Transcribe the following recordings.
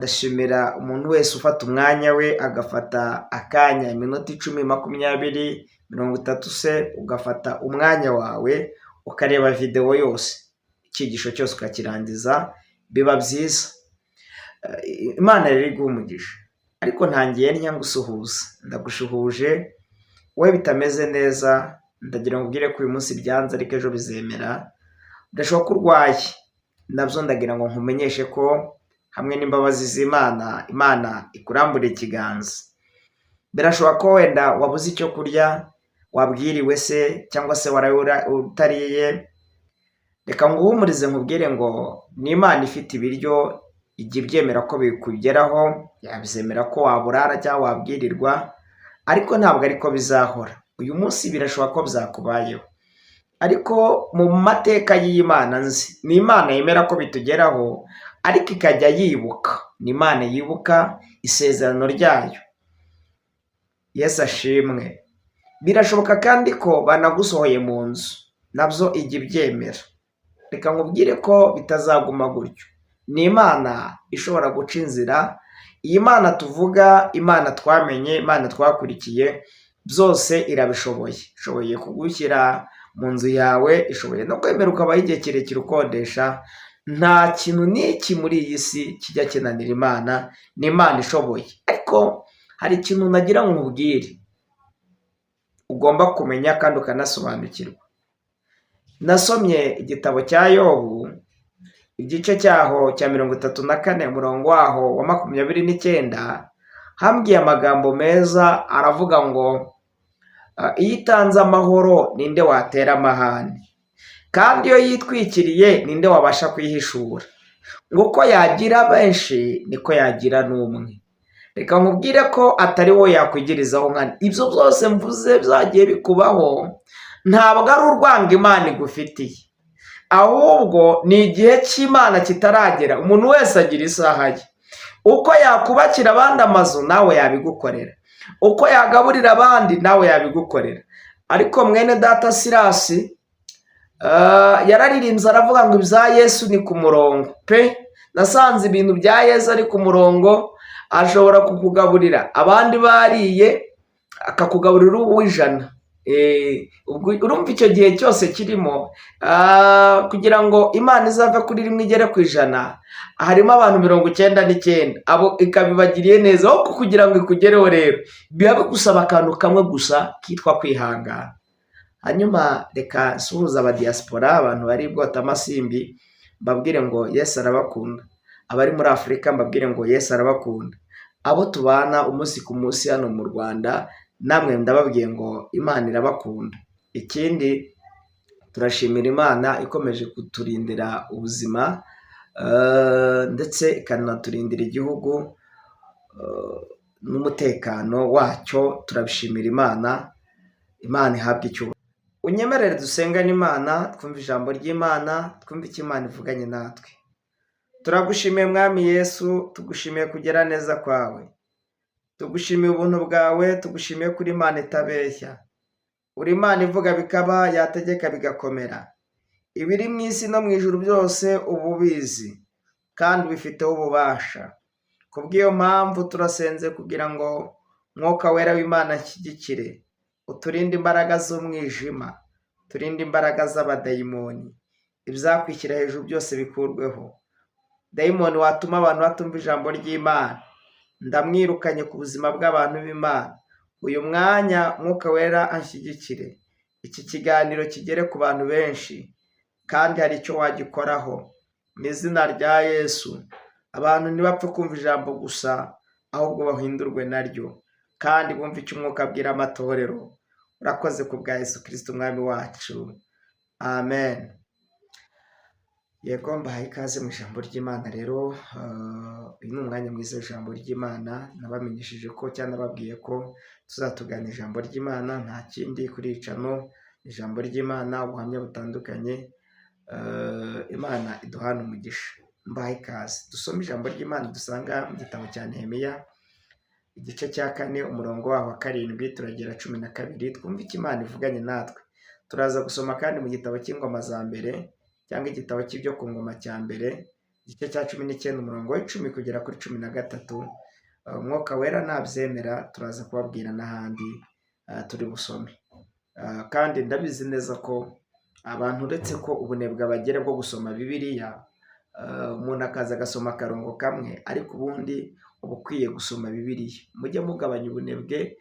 Ndashimira umuntu wese ufata umwanya we agafata akanya iminota 10, 20, 30 se ugafata umwanya wawe ukareba video yose, icyigisho cyose ukakirangiza biba byiza. Imana rero iguha umugisha, ariko ntangiye ntya ngusuhuza, ndagushuhuje we bitameze neza, ndagira ngo ubwire ko uyu munsi byanze ariko ejo bizemera. Udashoboka urwaye nabyo ndagira ngo nkumenyeshe ko hamwe n'imbabazi z'Imana, Imana ikurambura ikiganza. Birashoboka ko wenda wabuze icyo kurya, wabwiriwe se cyangwa se warayura utariye. Reka nguhumurize nkubwire ngo ni Imana ifite ibiryo, ijya ibyemera ko bikugeraho, yabizemera ko waburara cyangwa wabwirirwa, ariko ntabwo ariko bizahora. Uyu munsi birashoboka ko byakubayeho, ariko mu mateka y'Imana nzi, ni Imana yemera ko bitugeraho ariko ikajya yibuka. Ni Imana yibuka isezerano ryayo. Yesu ashimwe. Birashoboka kandi ko banagusohoye mu nzu, nabyo ijya ibyemera. Reka nkubwire ko bitazaguma gutyo. Ni Imana ishobora guca inzira. Iyi Mana tuvuga, Imana twamenye, Imana twakurikiye, byose irabishoboye. Ishoboye kugushyira mu nzu yawe, ishoboye no kwemera ukabaho igihe kirekire ukodesha. Nta kintu n'iki muri iyi si kijya kinanira Imana. Ni Imana ishoboye. Ariko hari ikintu nagira ngo nkubwire ugomba kumenya kandi ukanasobanukirwa. Nasomye igitabo cya Yobu, igice cyaho cya 34 umurongo waho wa 29, hambwiye amagambo meza. Aravuga ngo iyo itanze amahoro ninde watera amahane, kandi iyo yitwikiriye ninde wabasha kwihishura. Ngo uko yagira benshi niko yagira n'umwe. Reka nkubwire ko atari wowe yakwigirizaho nkana. Ibyo byose mvuze byagiye bikubaho, ntabwo ari urwanga Imana igufitiye, ahubwo ni igihe cy'Imana kitaragera. Umuntu wese agira isaha ye. Uko yakubakira abandi amazu nawe yabigukorera, uko yagaburira abandi nawe yabigukorera. Ariko mwene data Sirasi yararirimbye aravuga ngo ibya Yesu ni ku murongo pe. Nasanze ibintu bya Yesu ari ku murongo. Ashobora kukugaburira abandi bariye, akakugaburira uw'ijana. Urumva icyo gihe cyose kirimo kugira ngo Imana izave kuri rimwe igere ku 100, harimo abantu 99. Abo ikabibagiriye neza. Aho kugira ngo ikugereho rero biba gusaba akantu kamwe gusa kitwa kwihangana. Hanyuma reka suhuza abadiaspora, abantu bari bwota amasimbi, mbabwire ngo Yesu arabakunda. Abari muri Afurika mbabwire ngo Yesu arabakunda. Abo tubana umunsi ku munsi hano mu Rwanda, namwe ndababwiye ngo Imana irabakunda. Ikindi turashimira Imana ikomeje kuturindira ubuzima, ndetse ikanaturindira igihugu n'umutekano wacyo. Turabishimira Imana. Imana ihabwe icyubahiro. Unyemerere dusengane Imana, twumve ijambo ry'Imana, twumve icyo Imana ivuganye natwe. Turagushimiye Mwami Yesu, tugushimiye kugera neza kwawe, tugushimiye ubuntu bwawe, tugushimiye kuri Imana itabeshya. Uri Imana ivuga bikaba, yategeka bigakomera. Ibiri mu isi no mu ijuru byose uba ubizi kandi ubifiteho ububasha. Kubw'iyo mpamvu turasenze kugira ngo Mwuka Wera w'Imana ashyigikire, uturinde imbaraga z'umwijima, turinde imbaraga z'abadayimoni. Ibizakwishyira hejuru byose bikurweho. Dayimoni watuma abantu batumva ijambo ry'Imana, ndamwirukanye ku buzima bw'abantu b'Imana. Uyu mwanya Mwuka Wera anshyigikire, iki kiganiro kigere ku bantu benshi kandi hari icyo wagikoraho. Mu izina rya Yesu, abantu ntibapfe kumva ijambo gusa, ahubwo bahindurwe naryo kandi bumve icyo Umwuka abwira amatorero. Urakoze ku bwa Yesu Kristo Umwami wacu. Amen. Yego, mbahaye ikaze mu ijambo ry'Imana rero. Uyu ni umwanya mwiza w'ijambo ry'Imana. Nabamenyesheje ko cyangwa nababwiye ko tuzatugana ijambo ry'Imana, nta kindi kuri icano ijambo ry'Imana, ubuhamya butandukanye. Imana iduhana umugisha. Mbahaye ikaze dusome ijambo ry'Imana dusanga mu gitabo cya Nehemiya, igice cya 4 umurongo waho wa 7 turagera 12. Twumve icyo Imana ivuganye natwe. Turaza gusoma kandi mu gitabo cy'Ingoma za mbere cyangwa igitabo cy'ibyo ku ngoma cya mbere, igice cya 19 umurongo w'10 kugera kuri 13. Umwuka wera nabyemera turaza kubabwira n'ahandi turi busome. Kandi ndabizi neza ko abantu uretse ko ubunebwe bagera bwo gusoma Bibiliya, umuntu akaza agasoma akarongo kamwe, ariko ubundi uba ukwiye gusoma Bibiliya. Mujye mugabanya ubunebwe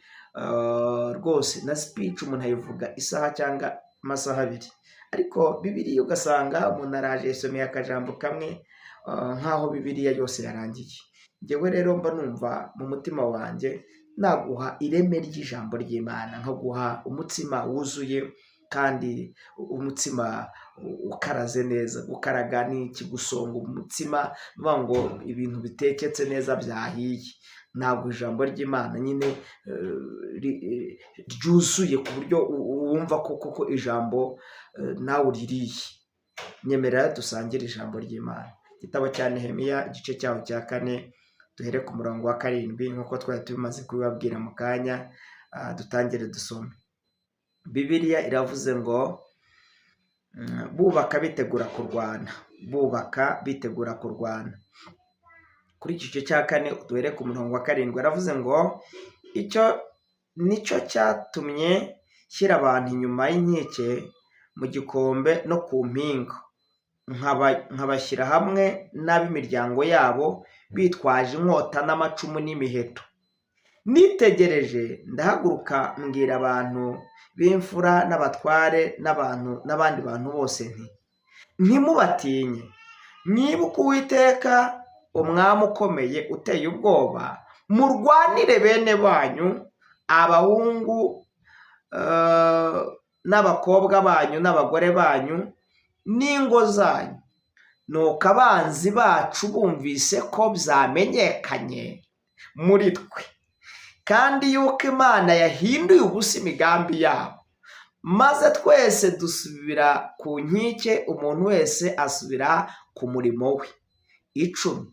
rwose. Na speech umuntu ayivuga isaha cyangwa amasaha 2, ariko Bibiliya ugasanga umuntu araje yasomeye akajambo kamwe nkaho Bibiliya yose yarangiye. Njyewe rero mba numva mu mutima wanjye naguha ireme ry'ijambo ry'Imana, nkaguha umutsima wuzuye kandi umutsima ukaraze neza. Gukaraga ni ikigusonga umutsima, bivuga ngo ibintu biteketse neza byahiye. Ntabwo ijambo ry'Imana nyine ryuzuye ku buryo wumva koko ijambo nawe uririye. Nyemerera dusangire ijambo ry'Imana. Igitabo cya Nehemiya igice cyaho cya 4 duhere ku murongo wa 7 nk'uko twari tubimaze kubibabwira mu kanya. Dutangire dusome. Bibiliya iravuze ngo bubaka bitegura kurwana, bubaka bitegura kurwana. Kuri iki gice cya 4 duhere ku murongo wa 7 aravuze ngo icyo nicyo cyatumye shyira abantu inyuma y'inkike mu gikombe no ku mpinga, nkabashyira hamwe n'ab'imiryango yabo bitwaje inkota n'amacumu n'imiheto. Nitegereje ndahaguruka mbwira abantu b'imfura n'abatware n'abandi bantu bose nti ntimubatinye, mwibuke Uwiteka umwami ukomeye uteye ubwoba, murwanire bene banyu, abahungu n'abakobwa banyu n'abagore banyu n'ingo zanyu. Nuko abanzi bacu bumvise ko byamenyekanye muri twe kandi yuko Imana yahinduye ubusa imigambi yabo, maze twese dusubira ku nkike, umuntu wese asubira ku murimo we. 10.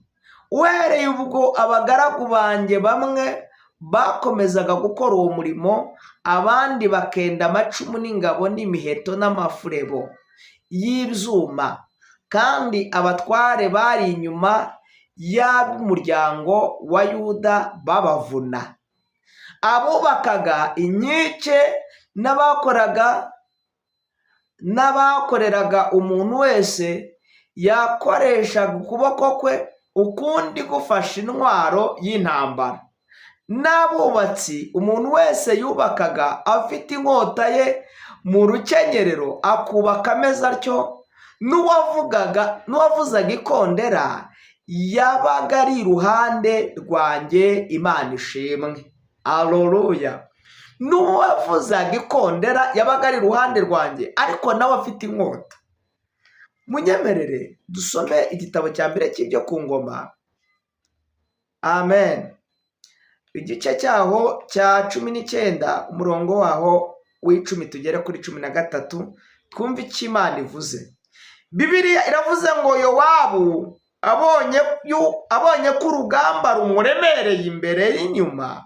Uhereye ubwo abagaragu banjye bamwe bakomezaga gukora uwo murimo, abandi bakenda amacumu n'ingabo n'imiheto n'amafurebo y'ibyuma, kandi abatware bari inyuma y'ab'umuryango wa Yuda babavuna. Abubakaga inkike n'abakoreraga umuntu wese yakoreshaga ukuboko kwe, ukundi gufashe intwaro y'intambara. N'abubatsi umuntu wese yubakaga afite inkota ye mu rukenyerero, akubaka ameze atyo. N'uwavuzaga ikondera yabaga ari iruhande rwanjye, Imana ishimwe. Haleluya. N'uwavuzaga ikondera yabaga ari iruhande rwanjye, ariko nawe afite inkota. Munyemerere dusome igitabo cya mbere cy'ibyo ku ngoma. Amen. Igice cyaho cya 19 umurongo waho w'10 tugere kuri 13 twumva icyo Imana ivuze. Bibiliya iravuze ngo Yowabu abonye ko urugamba rumuremereye imbere y'inyuma,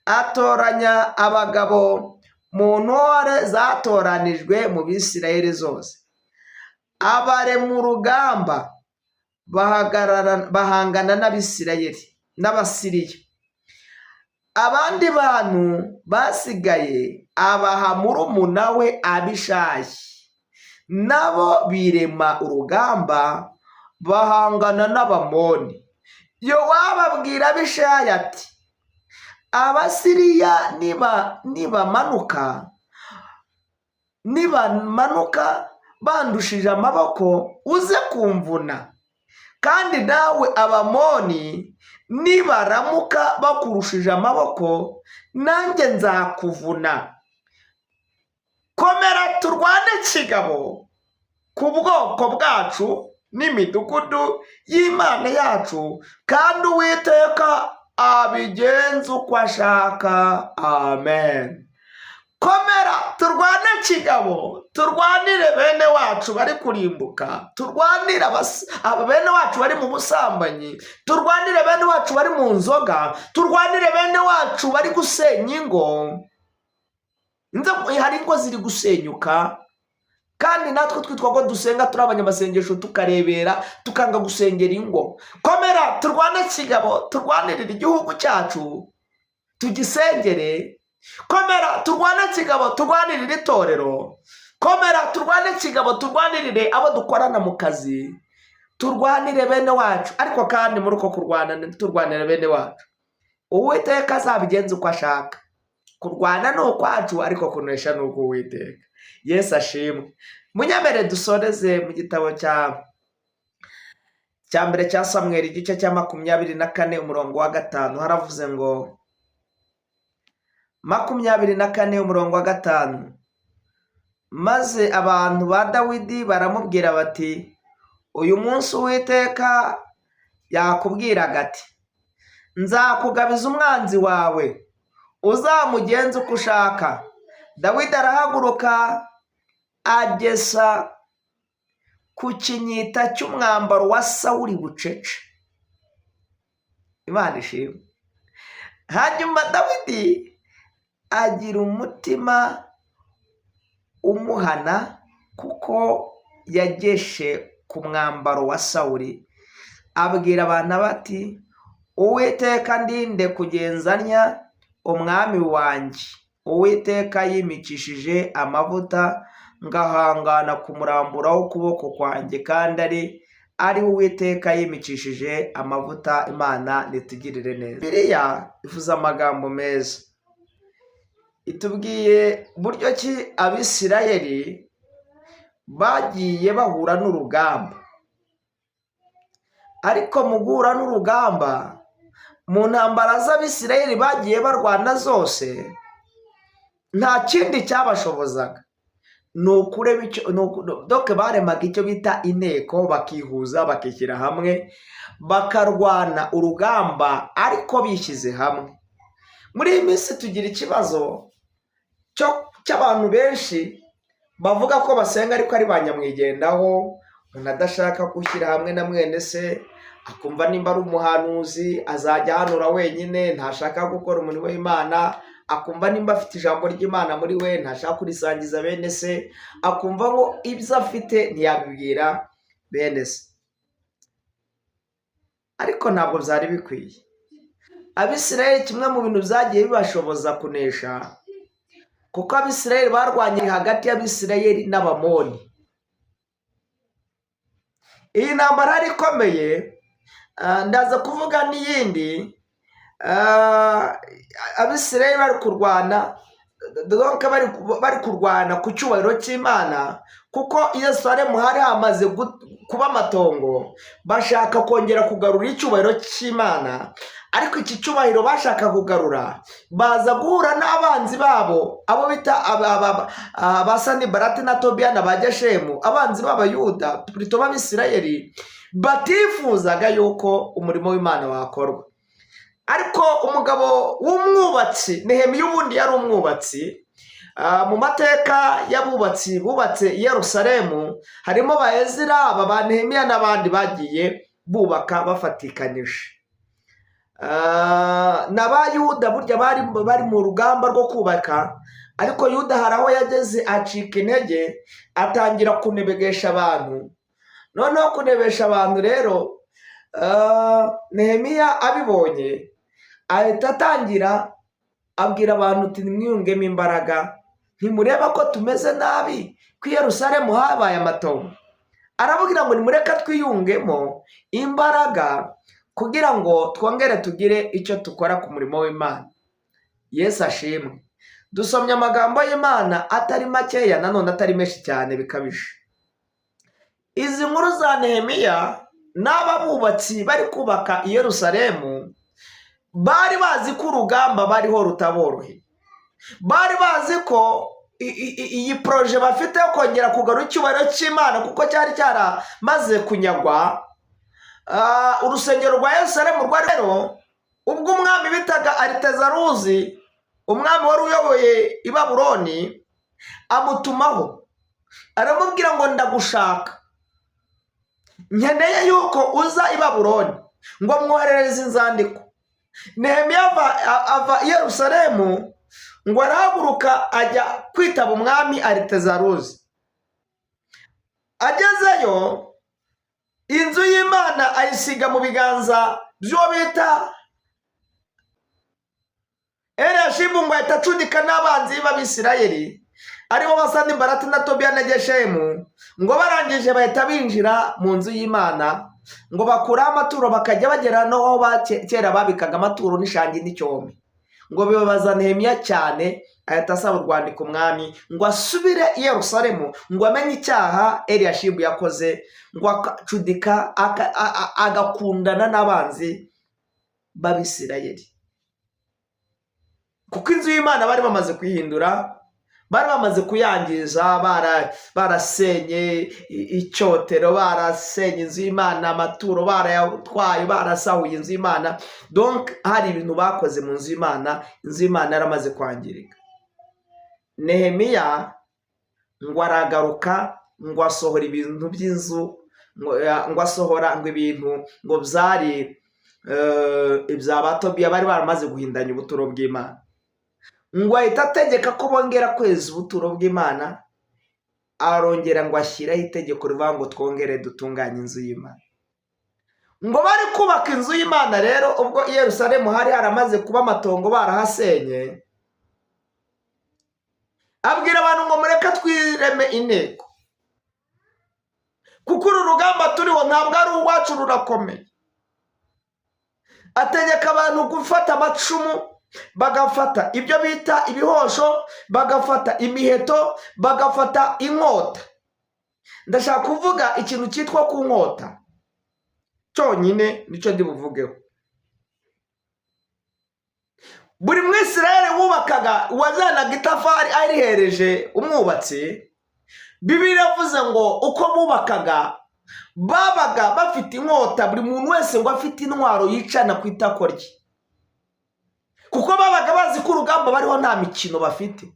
atoranya abagabo mu ntore zatoranijwe mu Bisirayeli zose, abarema urugamba bahangana n'Abasiriya. Abandi bantu basigaye abaha murumuna we Abishayi, nabo birema urugamba bahangana n'Abamoni. Yowabu abwira Abishayi ati Abasiriya nibamanuka bandushije amaboko uze kumvuna, kandi nawe Abamoni nibaramuka bakurushije amaboko nanjye nzakuvuna. Komera turwane kigabo ku bwoko bwacu n'imidugudu y'Imana yacu, kandi Uwiteka abigenza uko ashaka. Amen. Komera turwane kigabo, turwanire bene wacu bari kurimbuka, turwanire bene wacu bari mu busambanyi, turwanire bene wacu bari mu nzoga, turwanire bene wacu bari gusenya ingo. Hari ingo ziri gusenyuka kandi natwe twitwa ko dusenga turi abanyamasengesho tukarebera tukanga gusengera ingo. Komera turwane kigabo, turwanirire igihugu cyacu tugisengere. Komera turwane kigabo, turwanirire itorero. Komera turwane kigabo, turwanirire abo dukorana mu kazi, turwanire bene wacu. Ariko kandi muri uko kurwana turwanire bene wacu, Uwiteka azabigenza uko ashaka. Kurwana ni ukwacu, ariko kunesha ni uko Uwiteka. Yesu ashimwe. Munyemere dusoreze mu gitabo cya mbere cya Samweli igice cya 24 umurongo wa 5. Haravuze ngo 24 umurongo wa 5, maze abantu ba Dawidi baramubwira bati, uyu munsi Uwiteka yakubwiraga ati, nzakugabiza umwanzi wawe, uzamugenza uko ushaka. Dawidi arahaguruka agesa ku kinyita cy'umwambaro wa Sawuli bucece. Imana ishimwe. Hanyuma Dawidi agira umutima umuhana kuko yageshe ku mwambaro wa Sawuli. Abwira abantu bati, Uwiteka ndinde kugenzanya umwami wanjye. Uwiteka yimikishije amavuta, ngahangana kumuramburaho ukuboko kwanjye, kandi ari Uwiteka yimikishije amavuta. Imana nitugirire neza. Bibiliya ivuze amagambo meza, itubwiye buryo ki Abisirayeli bagiye bahura n'urugamba. Ariko mu guhura n'urugamba, mu ntambara z'Abisirayeli bagiye barwana zose, nta kindi cyabashobozaga ni ukureba doke baremaga icyo bita inteko, bakihuza bakishyira hamwe bakarwana urugamba ariko bishyize hamwe. Muri iyi minsi tugira ikibazo cy'abantu benshi bavuga ko basenga ariko ari ba nyamwigendaho. Umuntu adashaka gushyira hamwe na mwene se, akumva nimba ari umuhanuzi azajya ahanura wenyine, ntashaka gukora umurimo w'Imana. Akumva nimba afite ijambo ry'Imana muri we, ntashaka kurisangiza bene se. Akumva ngo ibyo afite ntiyabibwira bene se. Ariko ntabwo byari bikwiye. Abisirayeli kimwe mu bintu byagiye bibashoboza kunesha, kuko Abisirayeli barwanye hagati y'Abisirayeli n'Abamoni. Iyi ntambara yari ikomeye. Ndaza kuvuga n'iyindi. Abisirayeli bari kurwana, bari kurwana ku cyubahiro cy'Imana, kuko i Yerusalemu hari hamaze kuba amatongo. Bashaka kongera kugarura icyubahiro cy'Imana, ariko iki cyubahiro bashaka kugarura baza guhura n'abanzi babo, abo bita ba Sanibalati na Tobiya na ba Geshemu, abanzi b'Abayuda, plutôt b'Abisirayeli, batifuzaga yuko umurimo w'Imana wakorwa. Ariko umugabo w'umwubatsi, Nehemiya ubundi yari umwubatsi. Mu mateka y'abubatsi bubatse i Yerusalemu harimo ba Ezira, ba Nehemiya n'abandi bagiye bubaka bafatikanyije. N'Abayuda burya bari mu rugamba rwo kubaka, ariko Yuda hari aho yageze acika intege, atangira kunebegesha abantu. Noneho kunebesha abantu rero, Nehemiya abibonye ahita atangira abwira abantu ati, nimwiyungemo imbaraga, ntimureba ko tumeze nabi, ku Yerusalemu habaye amatongo. Arababwira ngo nimureke twiyungemo imbaraga kugira ngo twongere tugire icyo dukora ku murimo w'Imana. Yesu ashimwe. Dusomye amagambo y'Imana atari makeya, nanone atari menshi cyane bikabije. Izi nkuru za Nehemiya n'aba bubatsi bari kubaka i Yerusalemu bari bazi ko urugamba bariho rutaboroheye. Bari bazi ko iyi proje bafite yo kongera kugarura icyubahiro cy'Imana, kuko cyari cyaramaze kunyagwa. Urusengero rwa Yerusalemu rwa rero, ubwo umwami bitaga Aritazeruzi, umwami wari uyoboye i Babuloni, amutumaho aramubwira ngo ndagushaka, nkeneye yuko uza i Babuloni ngo mwoherereze inzandiko. Nehemiya ava i Yerusalemu ngo arahaguruka ajya kwitaba umwami Aritazeruzi. agezeyo inzu y'Imana ayisiga mu biganza by'uwo bita Eliyashibu, ngo ahita acudika n'abanzi b'Abisirayeli aribo Sanbalati na Tobiya na Geshemu, ngo barangije bahita binjira mu nzu y'Imana, ngo bakuraho amaturo bakajya bagera n'aho kera babikaga amaturo n'ishangi n'icyome. Ngo bibabaza Nehemiya cyane, ahita asaba urwandiko umwami ngo asubire i Yerusalemu, ngo amenye icyaha Eliyashibu yakoze, ngo acudika agakundana n'abanzi b'Abisirayeli. Kuko inzu y'Imana bari bamaze kuyihindura, bari bamaze kuyangiza, barasenye icyotero, barasenye inzu y'Imana, amaturo barayatwaye, barasahuye inzu y'Imana. Donc hari ibintu bakoze mu nzu y'Imana, inzu y'Imana yaramaze kwangirika. Nehemiya ngo aragaruka, ngo asohora ibintu by'inzu, ngo asohora ngo ibintu ngo byari ibya Batobiya bari baramaze guhindanya ubuturo bw'Imana. Ngo ahita ategeka ko bongera kweza ubuturo bw'Imana, arongera ngo ashyiraho itegeko rivuga ngo twongere dutunganye inzu y'Imana. Ngo bari kubaka inzu y'Imana rero, ubwo i Yerusalemu hari haramaze kuba amatongo barahasenye, abwira abantu ngo mureke twireme inteko, kuko uru rugamba turiho ntabwo ari urwacu, rurakomeye. Ategeka abantu gufata amacumu, bagafata ibyo bita ibihosho, bagafata imiheto, bagafata inkota. Ndashaka kuvuga ikintu cyitwa ku nkota cyonyine, nicyo ndi buvugeho. Buri Mwisirayeli wubakaga, wazanaga itafari arihereje umwubatsi, Bibiliya yavuze ngo uko bubakaga babaga bafite inkota, buri muntu wese ngo afite intwaro yicana ku itako rye, kuko babaga bazi ko urugamba bariho nta mikino bafite.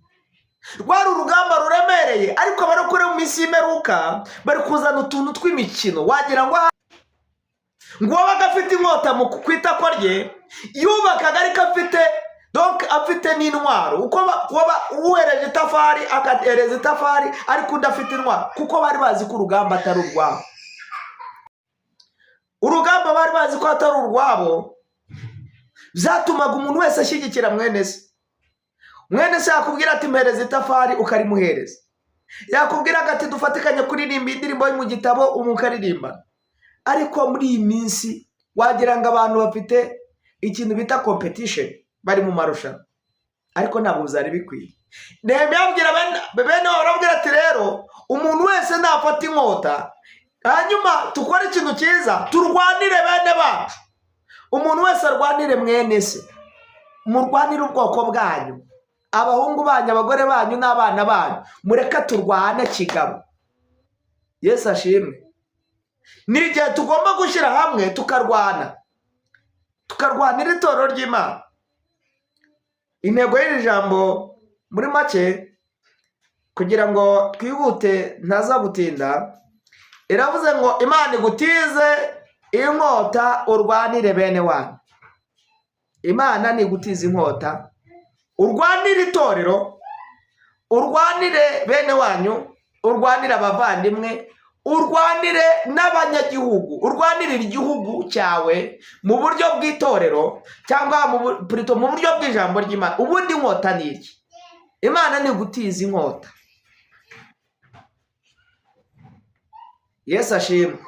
Rwari urugamba ruremereye, ariko barokore mu minsi y'imperuka bari kuzana utuntu tw'imikino, wagira ngo wabaga afite inkota ku itako rye, yubakaga ariko afite n'intwaro. Uko uhereje itafari akatereza itafari ariko udafite intwaro, kuko bari bazi ko urugamba atari urwabo. Urugamba bari bazi ko atari urwabo, byatumaga umuntu wese ashyigikira mwene se. Mwene se yakubwira ati mpereza itafari, ukarimuhereza. Yakubwira ati dufatikanye kuririmba indirimbo yo mu gitabo, umukaririmba. Ariko muri iyi minsi wagira ngo abantu bafite ikintu bita competition, bari mu marushanwa, ariko ntabwo byari bikwiye. Nehemiya abwira bene barabwira ati rero umuntu wese nafata inkota, hanyuma tukore ikintu cyiza, turwanire bene bacu. Umuntu wese arwanire mwene se, murwanire ubwoko bwanyu, abahungu banyu, abagore banyu n'abana banyu, mureka turwane kigabo. Yesu ashimwe. Ni igihe tugomba gushyira hamwe tukarwanira itorero ry'Imana. Intego y'iri jambo muri make, kugira ngo twihute ntaza gutinda, iravuze ngo Imana igutize inkota urwanire bene wanyu. Imana ni igutiza inkota urwanire itorero, urwanire bene wanyu, urwanire abavandimwe, urwanire n'abanyagihugu, urwanire igihugu cyawe mu buryo bw'itorero cyangwa mu buryo bw'ijambo ry'Imana. Ubundi inkota ni iki? Imana ni igutiza inkota. Yesu ashimwe.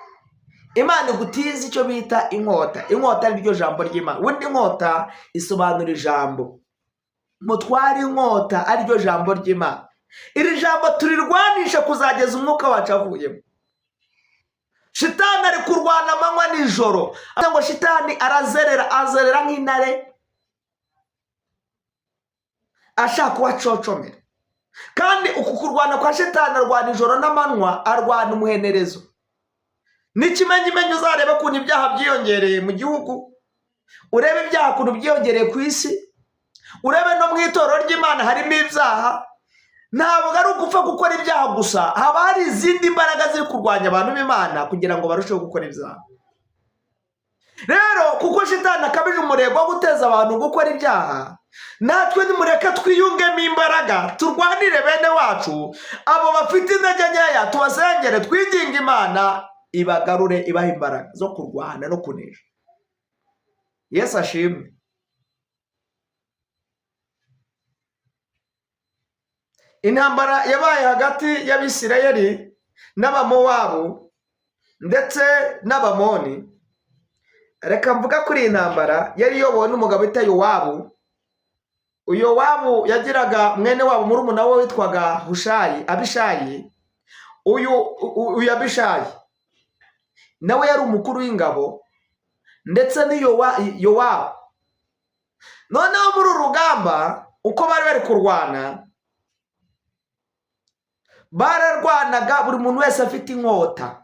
Imana igutiza icyo bita inkota. Inkota ari ryo jambo ry'Imana. Ubundi inkota isobanura ijambo. Mutware inkota ari ryo jambo ry'Imana. Iri jambo turirwanisha kuzageza umwuka wacu avuyemo. Shitani ari kurwana amanywa nijoro. Ngo shitani azerera nk'intare ashaka uwacocomera. Kandi uku kurwana kwa shitani, arwana ijoro n'amanywa, arwana umuhenerezo. N'ikimenyimenyi uzareba ukuntu ibyaha byiyongereye mu gihugu, urebe ibyaha ukuntu byiyongereye ku isi, urebe no mu itorero ry'Imana harimo ibyaha. Ntabwo ari ugupfa gukora ibyaha gusa, haba hari izindi mbaraga ziri kurwanya abantu b'Imana kugira ngo barusheho gukora ibyaha. Rero kuko shitani akabije umurego wo guteza abantu gukora ibyaha, natwe nimureke twiyungemo imbaraga turwanire bene wacu abo bafite intege nkeya, tubasengere, twinginge Imana ibagarure, ibaha imbaraga zo kurwana no kunesha. Yesu ashimwe. Intambara yabaye hagati y'Abisirayeli n'Abamowabu ndetse n'Abamoni. Reka mvuga kuri iyi ntambara yari iyobowe n'umugabo witwa Yowabu. Yowabu yagiraga mwene wabo murumuna we witwaga Abishayi. Uyu Abishayi nawe yari umukuru w'ingabo ndetse Yowabu. Noneho muri uru rugamba uko bari kurwana, bararwanaga buri muntu wese afite inkota.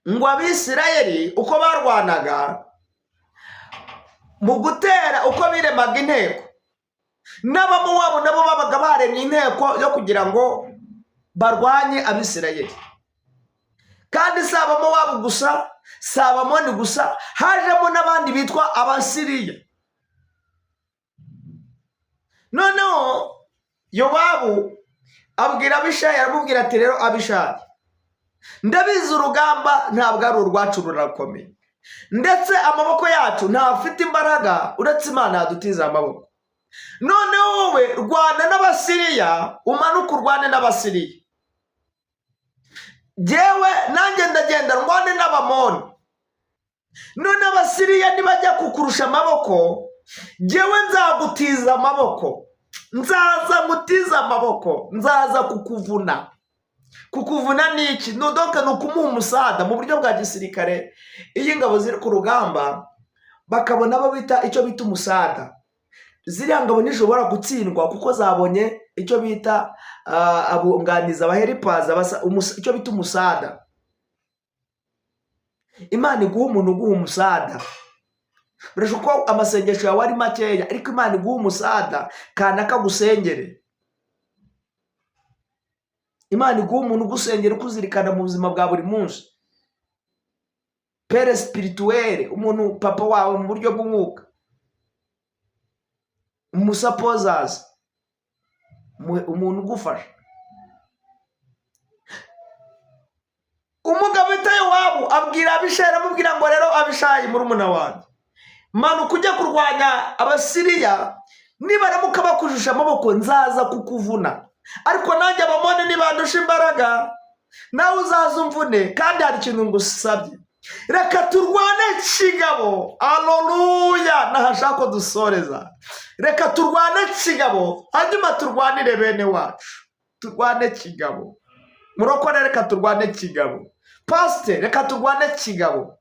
Ngo Abisirayeli uko barwanaga mu gutera, uko biremaga inteko, n'Abamowabu nabo babaga baremye inteko yo kugira ngo barwanye Abisirayeli. Kandi si Abamowabu gusa, si Abamoni gusa, hajemo n'abandi bitwa Abasiriya. Noneho Yowabu abwira Abishayi, aramubwira ati rero Abishayi, ndabizi urugamba ntabwo ari urwacu, rurakomeye, ndetse amaboko yacu ntafite imbaraga uretse Imana yadutiza amaboko. Noneho wowe rwana n'Abasiriya, umanuka urwane n'Abasiriya, jyewe nanjye ndagenda ndwane n'Abamoni. None Abasiriya nibajya kukurusha amaboko, jyewe nzagutiza amaboko, nzaza ngutiza amaboko, nzaza kukuvuna. Kukuvuna ni iki? Nudoka ni ukumuha umusada mu buryo bwa gisirikare. Iyo ingabo ziri ku rugamba bakabona abo bita icyo bita umusada, ziriya ngabo ntishobora gutsindwa kuko zabonye icyo bita abunganiza, abaheripaza, icyo bita umusada. Imana iguha umuntu uguha umusada. Birashoboka ko amasengesho yawe ari makeya, ariko Imana iguha umusada kanaka gusengere. Imana iguha umuntu ugusengera, ukuzirikana mu buzima bwa buri munsi. Pere spirituel, umuntu papa wawe mu buryo bw'umwuka, umusapozazi, umuntu ugufasha. Umugabo witwa Yowabu abwira Abishayi, aramubwira ngo rero Abishayi murumuna wanjye, manuka ujya kurwanya Abasiriya, nibaramuka bakujusha amaboko nzaza kukuvuna, ariko nanjye Abamoni nibandusha imbaraga nawe uzaza umvune. Kandi hari ikintu ngusabye, reka turwane kigabo. Haleluya! Nahashaka ko dusoreza. Reka turwane kigabo, hanyuma turwanire bene wacu. Turwane kigabo. Murokore, reka turwane kigabo. Pastor, reka turwane kigabo.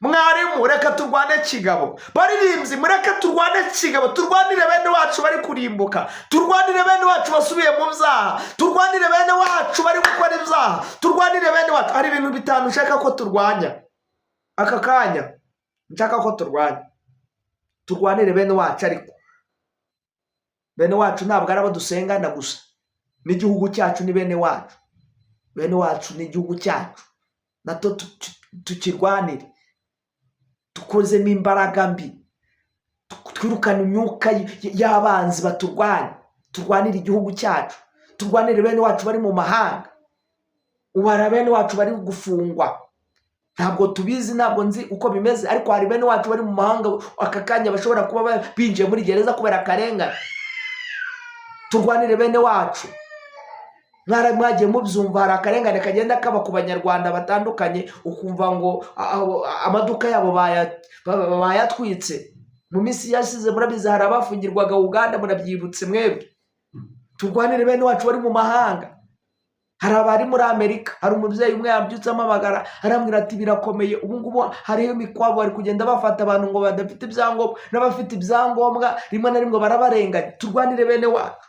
Mwarimu, reka turwane kigabo. Baririmbyi, mureke turwane kigabo. Turwanire bene wacu bari kurimbuka, turwanire bene wacu basubiye mu byaha, turwanire bene wacu bari gukora ibyaha, turwanire bene wacu. Hari ibintu bitanu nshaka ko turwanya aka kanya, nshaka ko turwanya. Turwanire bene wacu, ariko bene wacu ntabwo ari abo dusengana gusa, n'igihugu cyacu ni bene wacu. Bene wacu ni igihugu cyacu, nato tukirwanire. Dukozemo imbaraga mbi, twirukane imyuka y'abanzi baturwanya. Turwanire igihugu cyacu, turwanire bene wacu bari mu mahanga. Ubara bene wacu bari gufungwa, ntabwo tubizi, ntabwo nzi uko bimeze, ariko hari bene wacu bari mu mahanga aka kanya bashobora kuba binjiye muri gereza kubera akarengane. Turwanire bene wacu. Mwagiye mubyumva, hari akarengane kagenda kaba ku banyarwanda batandukanye, ukumva ngo amaduka yabo bayatwitse. Mu minsi yashize murabizi hari abafungirwaga Uganda, murabyibutse mwebwe. Turwanire bene wacu bari mu mahanga. Hari abari muri Amerika, hari umubyeyi umwe yabyutse amabagara arambwira ati birakomeye, ubu ngubu hariho imikwabo bari kugenda bafata abantu ngo badafite ibyangombwa, n'abafite ibyangombwa rimwe na rimwe barabarenganya. Turwanire bene wacu.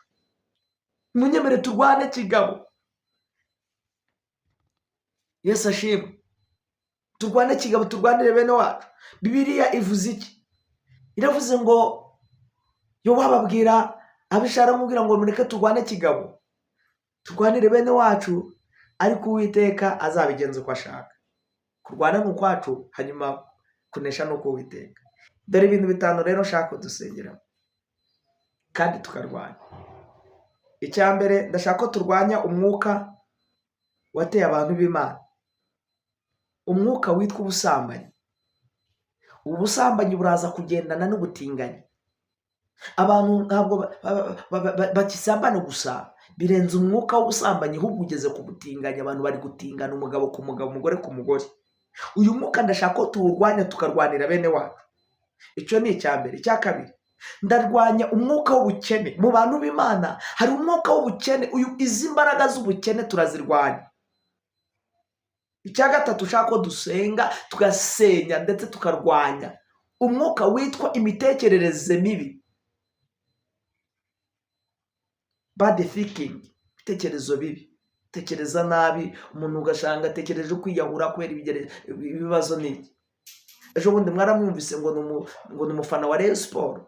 Munyemere turwane kigabo. Yesu ashimwe. Turwane kigabo, turwanire bene wacu. Bibiliya ivuze iki? Iravuze ngo Yowabu abwira Abishayi, aramubwira ngo mureke turwane kigabo, turwanire bene wacu, ariko Uwiteka azabigenza uko ashaka. Kurwana ni ukwacu, hanyuma kunesha ni uko Uwiteka. dore ibintu bitanu rero nshaka kudusengera kandi tukarwanya. Icya mbere, ndashaka ko turwanya umwuka wateye abantu b'Imana, umwuka witwa ubusambanyi. Ubusambanyi buraza kugendana n'ubutinganyi. Abantu ntabwo bakisambana gusa, birenze umwuka w'ubusambanyi, ahubwo ugeze ku butinganyi. Abantu bari gutingana, umugabo ku mugabo, umugore ku mugore. Uyu mwuka ndashaka ko tuwurwanya, tukarwanira bene wacu. Icyo ni icya mbere. Icya kabiri, ndarwanya umwuka w'ubukene. Mu bantu b'Imana hari umwuka w'ubukene. Izi mbaraga z'ubukene turazirwanya. Icya gatatu, ushaka ko dusenga tugasenya ndetse tukarwanya umwuka witwa imitekerereze mibi, bad thinking, ibitekerezo bibi, tekereza nabi. Umuntu ugasanga atekereje kwiyahura kubera ibibazo n'iki. Ejo bundi mwaramwumvise ngo ni umufana wa Rayon Sport,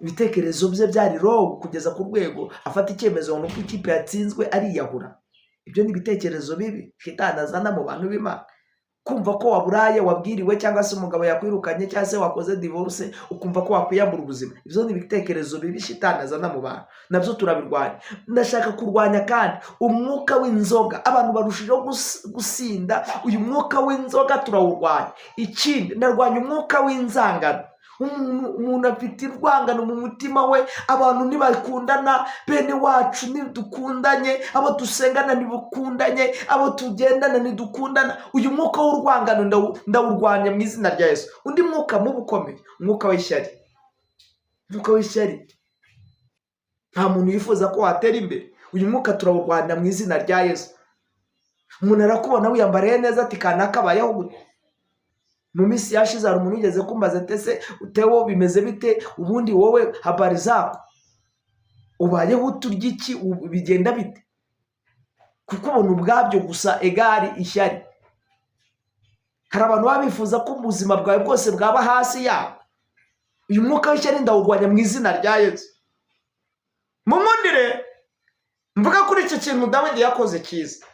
ibitekerezo bye byari low kugeza ku rwego afata icyemezo ngo nuko ikipe yatsinzwe ariyahura. Ibyo ni ibitekerezo bibi shitani azana mu bantu b'Imana. Kumva ko waburaye, wabwiriwe, cyangwa se umugabo yakwirukanye, cyangwa se wakoze divorce ukumva ko wakwiyambura ubuzima. Ibyo ni ibitekerezo bibi shitani azana mu bantu, nabyo turabirwanya. Ndashaka kurwanya kandi umwuka w'inzoga. Abantu barushijeho gusinda, uyu mwuka w'inzoga turawurwanya. Ikindi, ndarwanya umwuka w'inzangano. Umuntu afite urwangano mu mutima we, abantu ntibakundana, bene wacu ntidukundanye, abo dusengana ntibukundanye, abo tugendana ntidukundana. Uyu mwuka w'urwangano ndawurwanya mu izina rya Yesu. Undi mwuka mubi ukomeye, umwuka w'ishyari. Umwuka w'ishyari, nta muntu yifuza ko watera imbere. Uyu mwuka turawurwanya mu izina rya Yesu. Umuntu arakubona wiyambariye neza ati kanaka abayeho gute. Mu minsi yashize hari umuntu ugeze kumbaza ati ese utewo bimeze bite, ubundi wowe habari zako, ubayeho uturya iki, bigenda bite? Kuko ubona ubwabyo gusa egari ishyari. Hari abantu baba bifuza ko ubuzima bwawe bwose bwaba hasi yabo. Uyu mwuka w'ishyari ndawurwanya mu izina rya Yesu. Mumundire mvuga kuri icyo kintu Dawidi yakoze cyiza.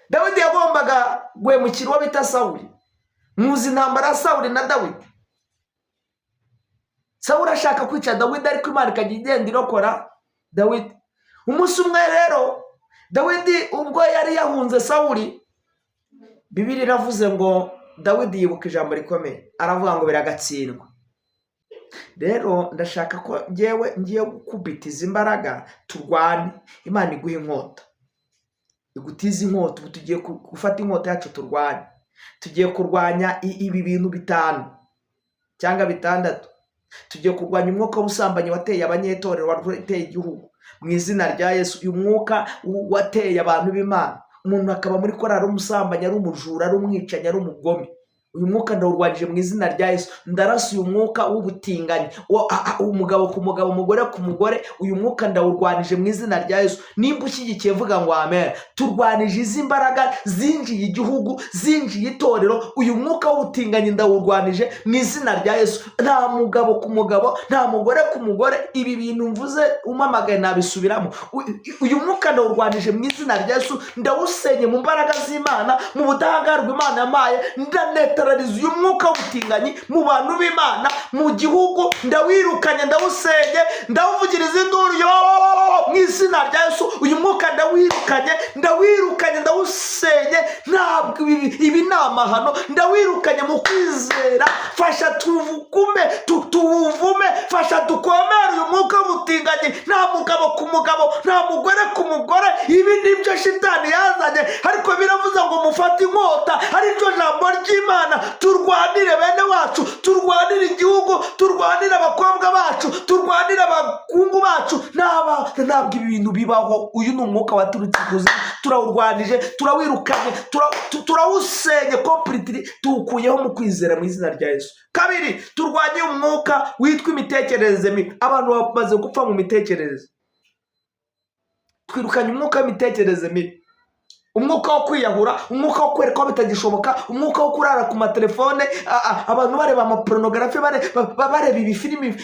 Dawidi yagombaga guhemukira uwo bita Sawuli. Muzi intambara ya Sawuli na Dawidi. Sawuli ashaka kwica Dawidi, ariko Imana ikajya igenda irokora Dawidi. Umunsi umwe rero Dawidi ubwo yari yahunze Sawuli, Bibiliya iravuze ngo Dawidi yibuka ijambo rikomeye, aravuga ngo biragatsindwa. Rero ndashaka ko ngiye gukubita izi mbaraga turwane. Imana iguha inkota, igutiza inkota. Ubu tugiye gufata inkota yacu turwane. Tugiye kurwanya ibi bintu bitanu cyangwa bitandatu. Tugiye kurwanya umwuka w'ubusambanyi wateye abanyetorero, wateye igihugu mu izina rya Yesu. Uyu mwuka wateye abantu b'Imana, umuntu akaba muri korari umusambanyi, ari umujura, ari umwicanyi, ari umugome. Uyu mwuka ndawurwanyije mu izina rya Yesu. Ndarasa uyu mwuka w'ubutinganyi, umugabo ku mugabo, umugore ku mugore. Uyu mwuka ndawurwanije mu izina rya Yesu. Nimba ushyigikiye vuga ngo amen. Turwanije izi mbaraga zinjiye igihugu, zinjiye itorero. Uyu mwuka w'ubutinganyi ndawurwanije mu izina rya Yesu. Nta mugabo ku mugabo, nta mugore ku mugore. Ibi bintu mvuze umamagaye nabisubiramo. Uyu mwuka ndawurwanije mu izina rya Yesu. Ndawusenye mu mbaraga z'Imana, mu budahangarwa Imana yamaye. Ndaneta uyu mwuka w'ubutinganyi mu bantu b'Imana, mu gihugu. Ndawirukanye, ndawusenye, ndawuvugiriza induru mu izina rya Yesu. Uyu mwuka ndawirukanye, ndawusenye. Ntabwo ibi ni amahano. Ndawirukanye mu kwizera. Fasha tuwuvume, fasha dukomere uyu mwuka w'ubutinganyi. Nta mugabo ku mugabo, nta mugore ku mugore. Ibi nibyo shitani yazanye, ariko biravuze ngo mufate inkota, aricyo jambo ry'Imana. Turwanire bene wacu, turwanire igihugu, turwanire abakobwa bacu, turwanire abakungu bacu. Ntabwo ibi bintu bibaho. Uyu ni umwuka waturutse ikuzimu. Turawurwanije, turawirukanye, turawusenye completely, tuwukuyeho mu kwizera mu izina rya Yesu. Kabiri, turwanye umwuka witwa imitekerereze mibi. Abantu bamaze gupfa mu mitekerereze. Twirukanye umwuka w'imitekerereze mibi. umwuka wo kwiyahura, umwuka wo kwereka ko bitagishoboka, umwuka wo kurara ku matelefone, abantu bareba amaporunogarafi, bareba ibifilimi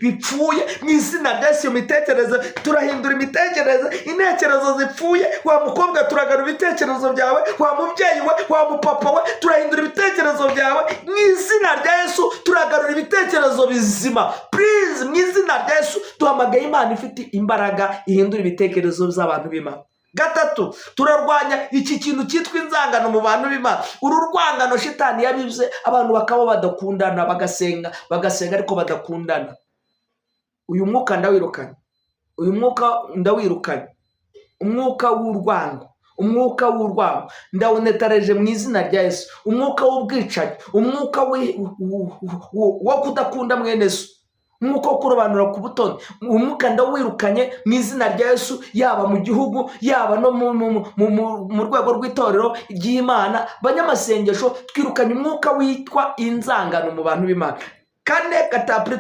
bipfuye. Mu izina rya Yesu, iyo mitekerereze turahindura imitekerereze, intekerezo zipfuye. Wa mukobwa turagarura ibitekerezo byawe, wa mubyeyi we, wa mupapa we, turahindura ibitekerezo byawe mu izina rya Yesu, turagarura ibitekerezo bizima. Please, mu izina rya Yesu duhamagaye Imana ifite imbaraga ihindura ibitekerezo by'abantu b'Imana. Gatatu, turarwanya iki kintu cyitwa inzangano mu bantu b'Imana. Uru rwangano shitani yabivuze, abantu bakaba badakundana, bagasenga ariko badakundana. Uyu mwuka ndawirukanye, umwuka w'urwango, umwuka w'urwango ndawunetareje mu izina rya Yesu. Umwuka w'ubwicanyi, umwuka wo kudakunda mwene so, umwuka wo kurobanura ku butoni, umwuka ndawirukanye mu izina rya Yesu, yaba mu gihugu, yaba no mu rwego rw'itorero ry'Imana. Banyamasengesho, twirukanye umwuka witwa inzangano mu bantu b'Imana. Kane, gatanu,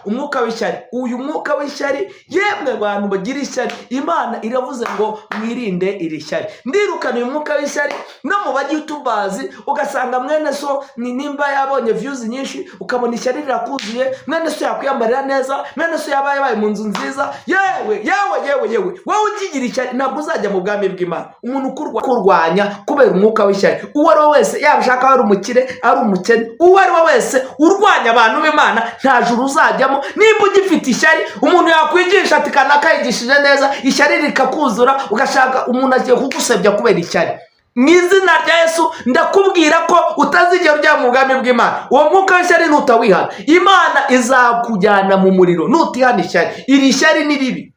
umwuka w'ishyari. Uyu mwuka w'ishyari, yemwe bantu bagira ishyari, Imana iravuze ngo mwirinde iri shyari. Ndirukana uyu mwuka w'ishyari no mu bagitubazi, ugasanga mwene so nimba yabonye views nyinshi, ukabona ishyari rirakuzuye, mwene so yakwiyambarira neza, mwene so yabaye mu nzu nziza, yewe wowe ukigira ishyari ntabwo uzajya mu bwami bw'Imana. Umuntu kurwanya kubera umwuka w'ishyari, uwo ari we wese, yaba ushaka ari umukire ari umukene, uwo ari we wese urwanya abantu b'Imana nta juru uzajyamo. Nimba ugifite ishyari, umuntu yakwigisha ati kanaka yigishije neza, ishyari rikakuzura, ugashaka umuntu agiye kugusebya kubera ishyari. Mu izina rya Yesu ndakubwira ko utazigera ujya mu bwami bw'Imana. Uwo mwuka w'ishyari nutawihana, Imana izakujyana mu muriro nutihana ishyari. Iri shyari ni ribi.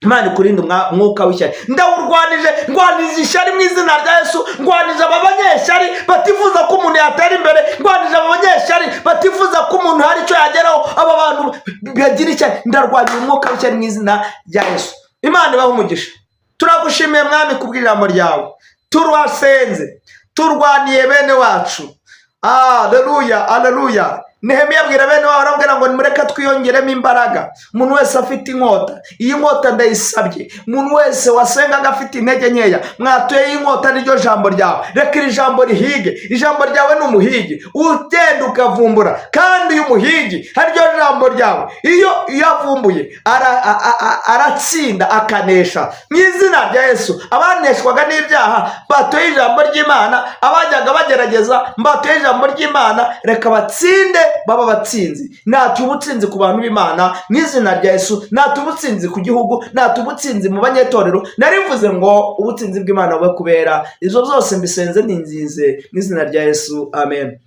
Imana ikurinde umwuka w'ishyari. Ndwanije ishyari mu izina rya Yesu. Ndwanije aba banyeshyari batifuza ko umuntu yatera imbere. Ndwanije aba banyeshyari batifuza ko umuntu hari icyo yageraho. Aba bantu bagira ishyari, ndarwanya umwuka w'ishyari mu izina rya Yesu. Imana ibahe umugisha. Turagushimiye Mwami kubw'ijambo ryawe. Turwasenze, turwaniye bene wacu. Haleluya. Nehemiya abwira bene wabo, arabwira ngo nimureke twiyongeremo imbaraga. Umuntu wese afite inkota, iyi nkota ndayisabye. Umuntu wese wasengaga afite intege nkeya, mwatuye inkota niryo jambo ryawe. Reka iri jambo rihige. Ijambo ryawe ni umuhigi ugenda ukavumbura, kandi uyu muhigi ariryo jambo ryawe. Iyo yavumbuye aratsinda akanesha. Mu izina rya Yesu, abaneshwaga n'ibyaha batuye ijambo ry'Imana, abajyaga bagerageza batuye ijambo ry'Imana, reka batsinde, baba batsinzi. Natuye ubutsinzi ku bantu b'Imana mu izina rya Yesu. Natuye ubutsinzi ku gihugu, natuye ubutsinzi mu banyetorero. Narivuze ngo ubutsinzi bw'Imana bube kubera. Izo zose mbisenze ninzize mu izina rya Yesu, amen.